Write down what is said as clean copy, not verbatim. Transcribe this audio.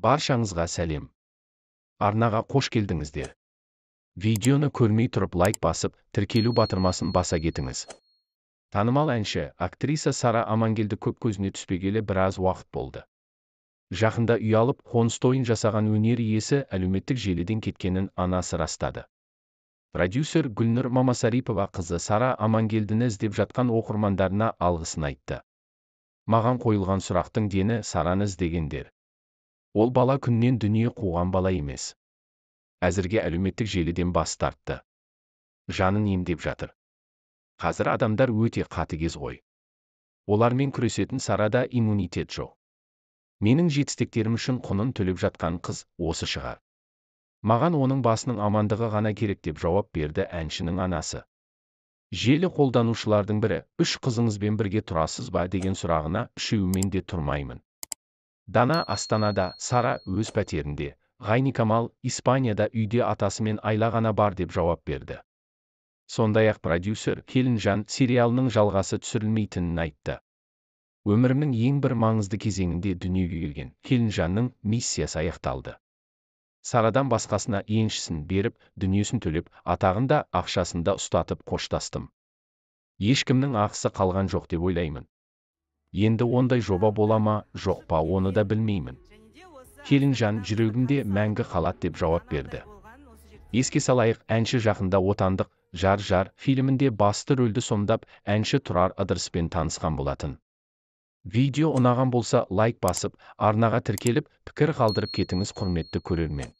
Баршаңызға сәлем. Арнаға қош келдіңіздер. Видеоны көрмей тұрып лайк басып, тіркелу батырмасын баса кетіңіз. Танымал әнші, актриса Сара Амангелді көп көзіне түспегелі біраз уақыт болды. Жақында үй алып, қоныс тойын жасаған өнер иесі әлеуметтік желіден кеткенін анасы растады. Продюсер Гүлнұр Мамасарипова қызы Сара Амангелдіні іздеп жатқан оқырмандарына алғысын айтты. Маған қойылған сұрақтың дені Сараны іздегендер. Ол бала күннен дүние қуған бала емес. Әзірге әлеуметтік желіден бас тартты. Жанын емдеп жатыр. Қазір адамдар өте қатыгез ғой. Олармен күресетін Сарада иммунитет жоқ. Менің жетістіктерім үшін құнын төлеп жатқан қыз осы шығар. Маған оның басының амандығы ғана керек деп жауап берді әншінің анасы. Желі қолданушылардың бірі, 3 қызыңызбен бірге тұрасыз ба деген сұрағына үшеуімен де тұрмаймын. Дана Астанада, Сара өз пәтерінде, Ғайникамал Испанияда үйде атасымен айла ғана бар деп жауап берді. Сондай-ақ продюсер Келінжан сериалының жалғасы түсірілмейтінін айтты. Өмірімнің ең бір маңызды кезеңінде дүниеге келген Келінжанның миссиясы аяқталды. Сарадан басқасына еншісін беріп, дүниесін төлеп, атағын да ақшасын да ұстатып қоштастым. Ешкімнің ақысы қалған жоқ деп ойлаймын. Енді ондай жоба бола ма, жоқ па, оны да білмеймін. Келінжан жүрегімде мәңгі қалады деп жауап берді. Еске салайық, әнші жақында отандық Жар фильмінде басты рөлді сомдап, әнші Тұрар Ыдырыспен танысқан болатын. Видео ұнаған болса лайк басып, арнаға тіркеліп, пікір қалдырып кетіңіз құрметті көрермен.